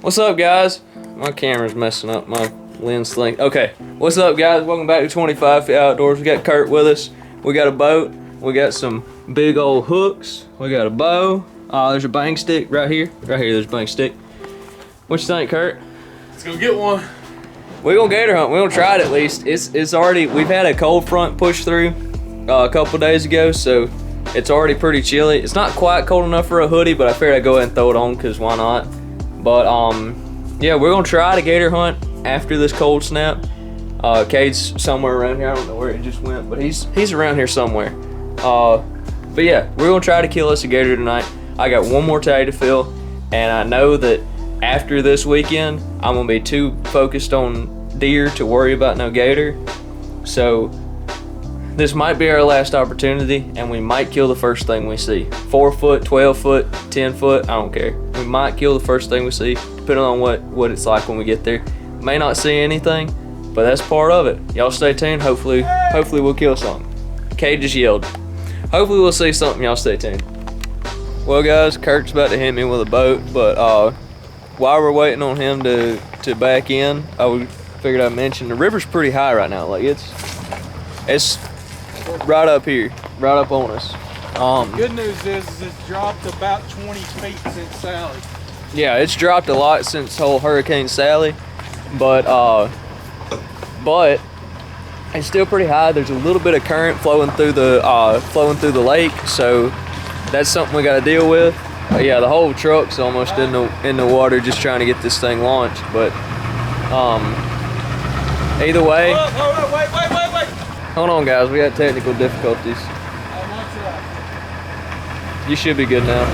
What's up, guys? My camera's messing up, my lens thing. Okay, what's up, guys? Welcome back to 25 Feet Outdoors. We got Kurt with us. We got a boat. We got some big old hooks. We got a bow. There's a bang stick right here. Right here, there's a bang stick. What you think, Kurt? Let's go get one. We're gonna gator hunt. We're gonna try it at least. It's already, we've had a cold front push through a couple days ago, so it's already pretty chilly. It's not quite cold enough for a hoodie, but I figured I'd go ahead and throw it on because why not? But yeah, we're gonna try to gator hunt after this cold snap. Cade's somewhere around here. I don't know where he just went, but he's around here somewhere. But yeah, we're gonna try to kill us a gator tonight. I got one more tag to fill, and I know that after this weekend, I'm gonna be too focused on deer to worry about no gator. So this might be our last opportunity, and we might kill the first thing we see. 4 foot, 12 foot, 10 foot, I don't care. We might kill the first thing we see, depending on what it's like when we get there. May not see anything, but that's part of it. Y'all stay tuned. Hopefully we'll kill something. Cade just yelled. Hopefully we'll see something. Y'all stay tuned. Well, guys, Kurt's about to hit me with a boat, but while we're waiting on him to back in, I figured I'd mention the river's pretty high right now. Like it's right up here, right up on us. Good news is it's dropped about 20 feet since Sally. Yeah, it's dropped a lot since whole Hurricane Sally, but it's still pretty high. There's a little bit of current flowing through the lake, so that's something we got to deal with. Yeah, the whole truck's almost in the water just trying to get this thing launched, but either way. Oh, wait. Hold on, guys, we got technical difficulties. You should be good now.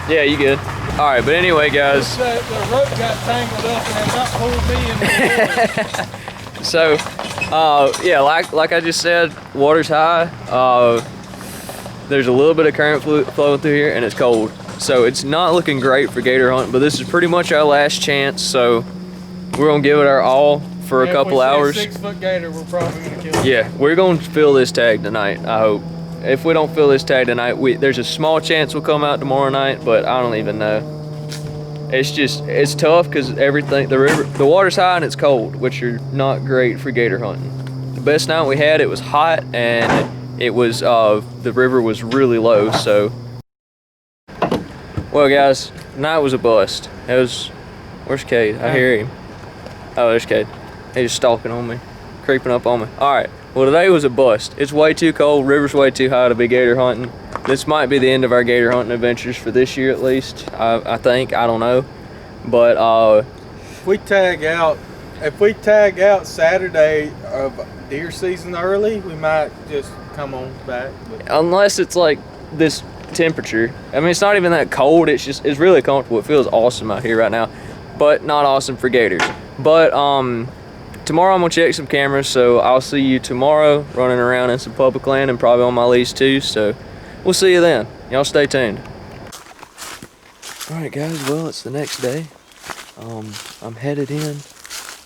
Yeah, you good. All right, but anyway, guys. The rope got tangled up and it about pulled me in the water. So, yeah, like I just said, water's high. There's a little bit of current flowing through here, and it's cold. So it's not looking great for gator hunting, but this is pretty much our last chance. So we're gonna give it our all for a couple hours. If we see a 6-foot gator, we're probably gonna kill it. Yeah, we're gonna fill this tag tonight, I hope. If we don't fill this tag tonight, there's a small chance we'll come out tomorrow night, but I don't even know. It's tough because the water's high and it's cold, which are not great for gator hunting. The best night we had, it was hot and it was, the river was really low, so. Well, guys, tonight was a bust. Where's Cade? I hear him. Oh, there's Cade. He's stalking on me, creeping up on me. All right, well, today was a bust. It's way too cold, river's way too high to be gator hunting. This might be the end of our gator hunting adventures for this year at least, I think, I don't know. But if we tag out Saturday of deer season early, we might just come on back. But unless it's like this temperature. I mean, it's not even that cold, it's really comfortable. It feels awesome out here right now, but not awesome for gators. But tomorrow I'm gonna check some cameras, so I'll see you tomorrow running around in some public land and probably on my lease too, so we'll see you then. Y'all stay tuned. All right, guys, well, it's the next day. I'm headed in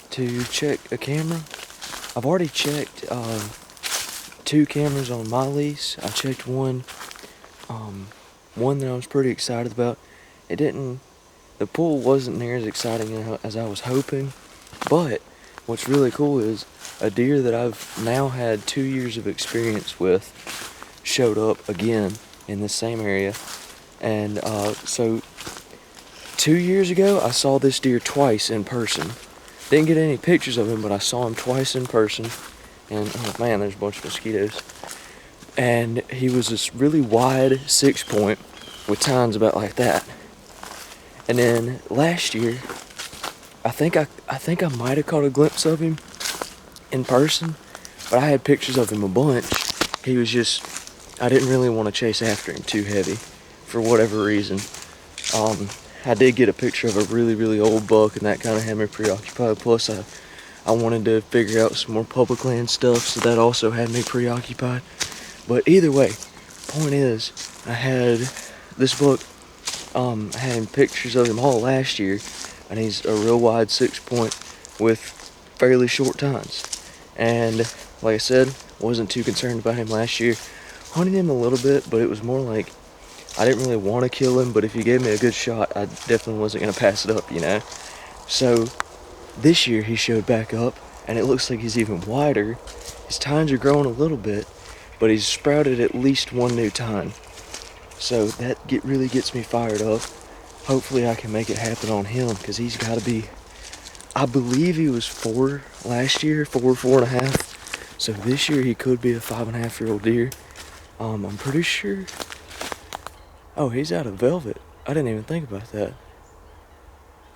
to check a camera. I've already checked 2 cameras on my lease. I checked one that I was pretty excited about. The pool wasn't near as exciting as I was hoping, but what's really cool is a deer that I've now had 2 years of experience with showed up again in the same area. And so 2 years ago, I saw this deer twice in person. Didn't get any pictures of him, but I saw him twice in person. And oh man, there's a bunch of mosquitoes. And he was this really wide 6-point with tines about like that. And then last year, I think I might have caught a glimpse of him in person, but I had pictures of him a bunch. He was just, I didn't really want to chase after him too heavy for whatever reason. I did get a picture of a really, really old buck, and that kind of had me preoccupied. Plus, I wanted to figure out some more public land stuff, so that also had me preoccupied. But either way, point is, I had this buck, I had pictures of him all last year, and he's a real wide 6-point with fairly short tines. And like I said, wasn't too concerned about him last year. Hunted him a little bit, but it was more like I didn't really want to kill him, but if he gave me a good shot, I definitely wasn't going to pass it up, you know? So this year he showed back up, and it looks like he's even wider. His tines are growing a little bit, but he's sprouted at least one new tine. So that really gets me fired up. Hopefully I can make it happen on him, because he's got to be, I believe he was 4 last year, 4.5. So this year he could be a 5.5-year-old deer. I'm pretty sure. Oh, he's out of velvet. I didn't even think about that.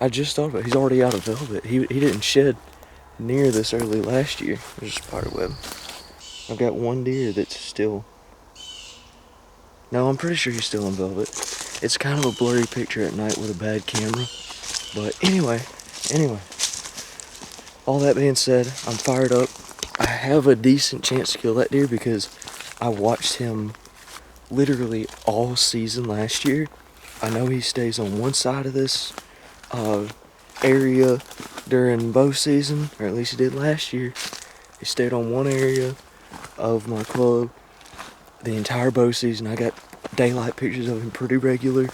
I just thought about it. He's already out of velvet. He didn't shed near this early last year. There's a spider web. I've got one deer that's still. No, I'm pretty sure he's still in velvet. It's kind of a blurry picture at night with a bad camera. But anyway. All that being said, I'm fired up. I have a decent chance to kill that deer because I watched him literally all season last year. I know he stays on one side of this area during bow season, or at least he did last year. He stayed on one area of my club the entire bow season. I got daylight pictures of him pretty regular,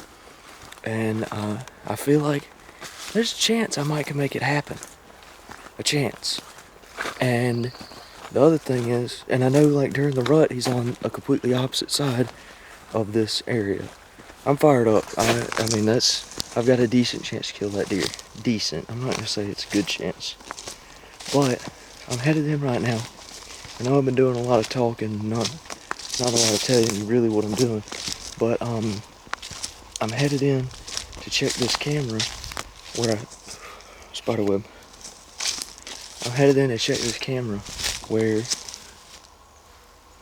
and I feel like there's a chance I might can make it happen. A chance. And the other thing is, and I know like during the rut he's on a completely opposite side of this area. I'm fired up. I mean I've got a decent chance to kill that deer. Decent. I'm not gonna say it's a good chance. But I'm headed in right now. I know I've been doing a lot of talking, not a lot of telling you really what I'm doing. But I'm headed in to check this camera where spiderweb. I'm headed in to check this camera where,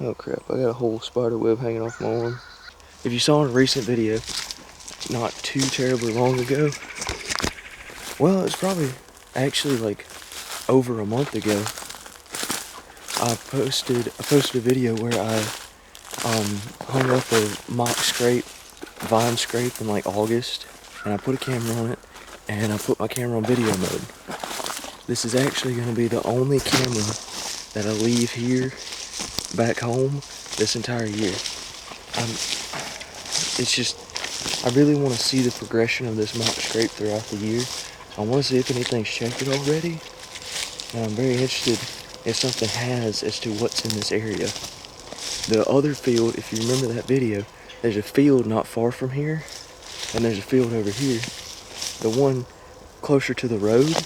oh crap, I got a whole spider web hanging off my arm. If you saw in a recent video, not too terribly long ago, well, it's probably actually like over a month ago, I posted a video where I hung up a mock scrape, vine scrape in like August, and I put a camera on it, and I put my camera on video mode. This is actually going to be the only camera that I leave here back home this entire year. It's just, I really want to see the progression of this mock scrape throughout the year. I want to see if anything's checked already, and I'm very interested if something has as to what's in this area. The other field, if you remember that video, there's a field not far from here, and there's a field over here. The one closer to the road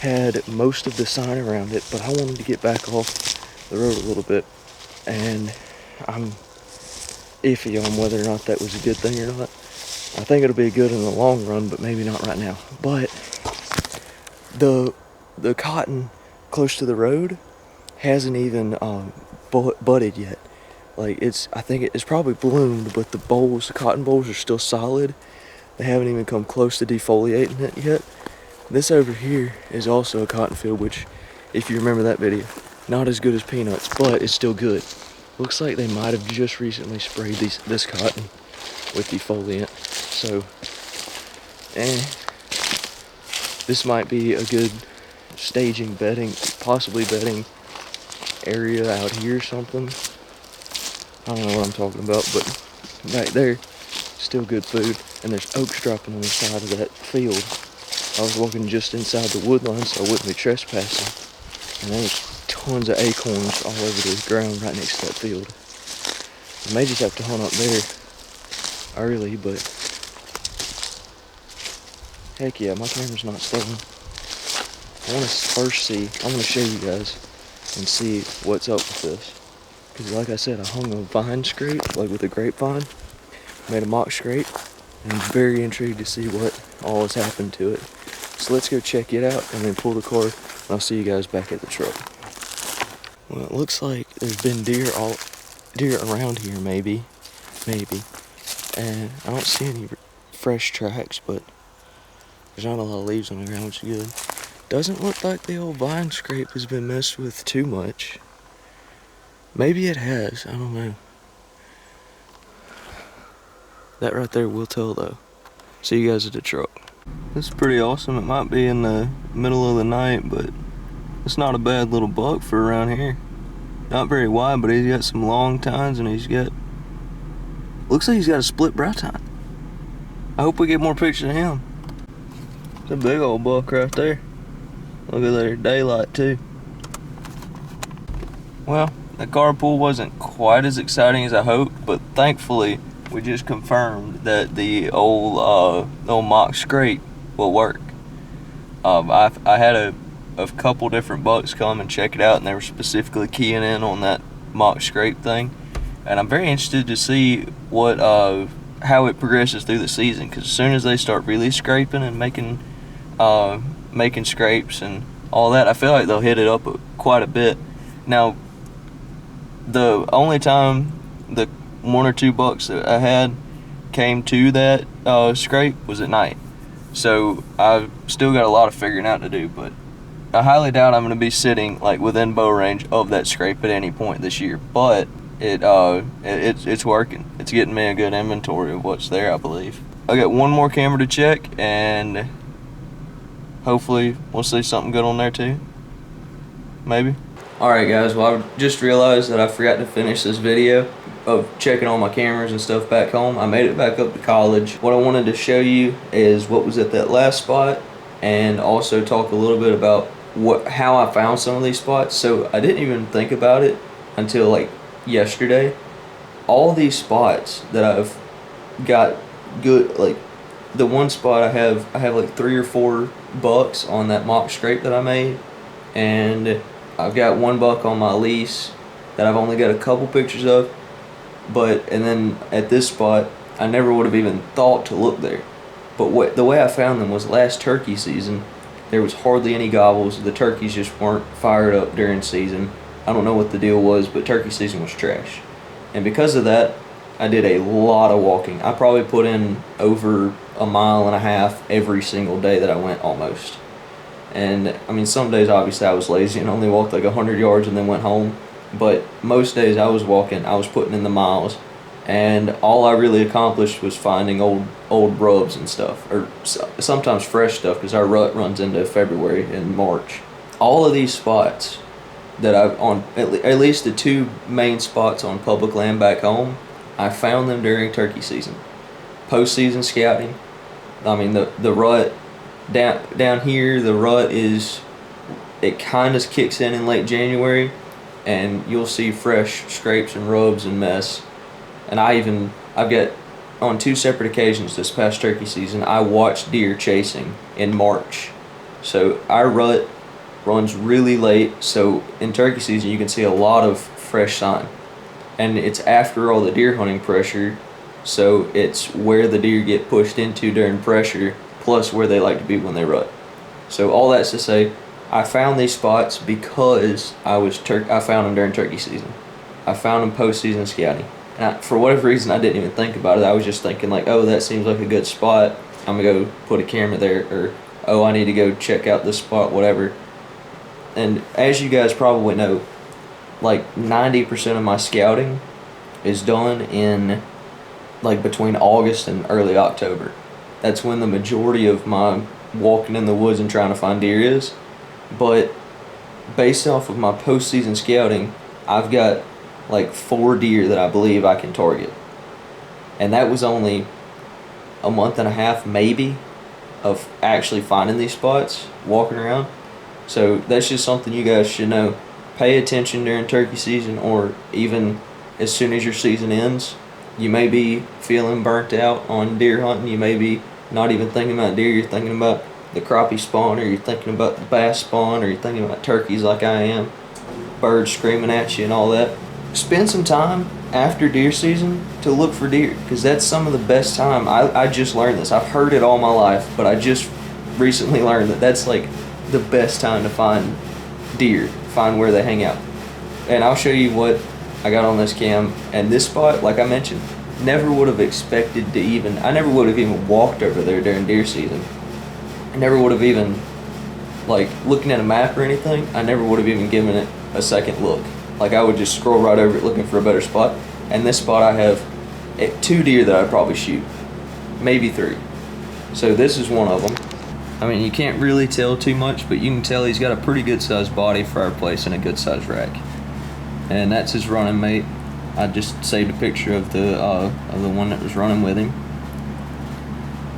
had most of the sign around it, but I wanted to get back off the road a little bit, and I'm iffy on whether or not that was a good thing or not. I think it'll be good in the long run, but maybe not right now. But the cotton close to the road hasn't even budded yet. Like I think it's probably bloomed, but the cotton bolls are still solid. They haven't even come close to defoliating it yet. This over here is also a cotton field, which, if you remember that video, not as good as peanuts, but it's still good. Looks like they might have just recently sprayed this cotton with defoliant. So, this might be a good staging bedding, possibly bedding area out here or something. I don't know what I'm talking about, but back there, still good food. And there's oaks dropping on the side of that field. I was walking just inside the woodline, so I wouldn't be trespassing. And there's tons of acorns all over the ground right next to that field. I may just have to hunt up there early, but heck yeah, my camera's not stolen. I want to first I want to show you guys and see what's up with this. Because like I said, I hung a vine scrape, like with a grapevine, made a mock scrape, and I'm very intrigued to see what all has happened to it. So let's go check it out and then pull the cord, and I'll see you guys back at the truck. Well, it looks like there's been deer around here, maybe, and I don't see any fresh tracks, but there's not a lot of leaves on the ground, which is good. Doesn't look like the old vine scrape has been messed with too much. Maybe it has, I don't know. That right there will tell though. See you guys at the truck. This is pretty awesome. It might be in the middle of the night, but it's not a bad little buck for around here. Not very wide, but he's got some long tines, and looks like he's got a split brow tine. I hope we get more pictures of him. It's a big old buck right there. Look at their daylight too. Well, the carpool wasn't quite as exciting as I hoped, but thankfully we just confirmed that the old mock scrape will work. I had a couple different bucks come and check it out, and they were specifically keying in on that mock scrape thing, and I'm very interested to see what how it progresses through the season, because as soon as they start really scraping and making scrapes and all that, I feel like they'll hit it up quite a bit. Now, the only time the 1 or 2 bucks that I had came to that scrape was at night, so I've still got a lot of figuring out to do, but I highly doubt I'm going to be sitting like within bow range of that scrape at any point this year, but it's working. It's getting me a good inventory of what's there, I believe. I got one more camera to check, and hopefully we'll see something good on there too. Maybe. Alright guys, well I just realized that I forgot to finish this video of checking all my cameras and stuff back home. I made it back up to college. What I wanted to show you is what was at that last spot, and also talk a little bit about how I found some of these spots. So I didn't even think about it until like yesterday. All these spots that I've got good, like the one spot I have like 3 or 4 bucks on that mock scrape that I made, and I've got 1 buck on my lease that I've only got a couple pictures of, and then at this spot I never would have even thought to look there. But the way I found them was last turkey season. There was hardly any gobbles. The turkeys just weren't fired up during season. I don't know what the deal was, but turkey season was trash. And because of that, I did a lot of walking. I probably put in over 1.5 miles every single day that I went, almost. And I mean, some days obviously I was lazy and only walked like 100 yards and then went home. But most days I was walking, I was putting in the miles. And all I really accomplished was finding old rubs and stuff, or sometimes fresh stuff, because our rut runs into February and March. All of these spots that I've on, at least the 2 main spots on public land back home, I found them during turkey season. Postseason scouting, I mean the rut down here, the rut it kind of kicks in late January, and you'll see fresh scrapes and rubs and mess. And I've got, on 2 separate occasions this past turkey season, I watched deer chasing in March. So our rut runs really late, so in turkey season you can see a lot of fresh sign. And it's after all the deer hunting pressure, so it's where the deer get pushed into during pressure, plus where they like to be when they rut. So all that's to say, I found these spots because I found them during turkey season. I found them postseason scouting. And for whatever reason, I didn't even think about it. I was just thinking like, oh, that seems like a good spot. I'm going to go put a camera there. Or, oh, I need to go check out this spot, whatever. And as you guys probably know, like 90% of my scouting is done in like between August and early October. That's when the majority of my walking in the woods and trying to find deer is. But based off of my postseason scouting, I've got like 4 deer that I believe I can target. And that was only 1.5 months maybe of actually finding these spots, walking around. So that's just something you guys should know. Pay attention during turkey season, or even as soon as your season ends. You may be feeling burnt out on deer hunting. You may be not even thinking about deer. You're thinking about the crappie spawn, or you're thinking about the bass spawn, or you're thinking about turkeys like I am. Birds screaming at you and all that. Spend some time after deer season to look for deer, because that's some of the best time. I just learned this. I've heard it all my life, but I just recently learned that that's like the best time to find deer, find where they hang out. And I'll show you what I got on this cam. And this spot, like I mentioned, never would have expected to even, I never would have even walked over there during deer season. I never would have even, like, looking at a map or anything, I never would have even given it a second look. Like, I would just scroll right over it looking for a better spot. And this spot I have 2 deer that I'd probably shoot. Maybe 3. So this is one of them. I mean, you can't really tell too much, but you can tell he's got a pretty good sized body for our place and a good sized rack. And that's his running mate. I just saved a picture of the one that was running with him.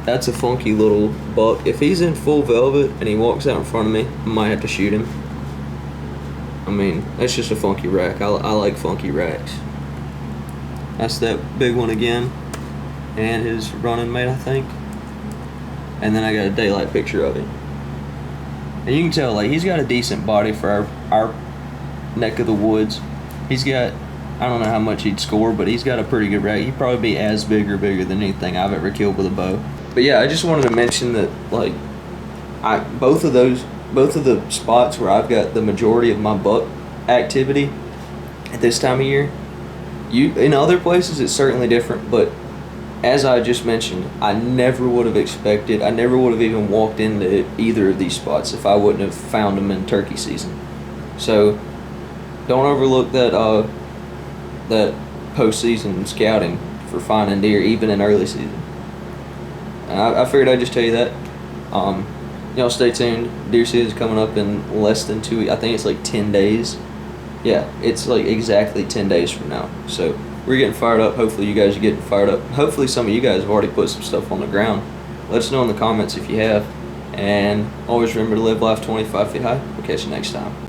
That's a funky little buck. If he's in full velvet and he walks out in front of me, I might have to shoot him. I mean, that's just a funky rack. I like funky racks. That's that big one again, and his running mate, I think. And then I got a daylight picture of him. And you can tell, like, he's got a decent body for our neck of the woods. He's got, I don't know how much he'd score, but he's got a pretty good rack. He'd probably be as big or bigger than anything I've ever killed with a bow. But yeah, I just wanted to mention that, like, both of the spots where I've got the majority of my buck activity at this time of year, in other places it's certainly different, but as I just mentioned, I never would have expected, I never would have even walked into either of these spots if I wouldn't have found them in turkey season. So don't overlook that that postseason scouting for finding deer, even in early season. And I figured I'd just tell you that. Y'all stay tuned. Deer season's coming up in less than 2 weeks. I think it's like 10 days. Yeah, it's like exactly 10 days from now. So we're getting fired up. Hopefully you guys are getting fired up. Hopefully some of you guys have already put some stuff on the ground. Let us know in the comments if you have. And always remember to live life 25 feet high. We'll catch you next time.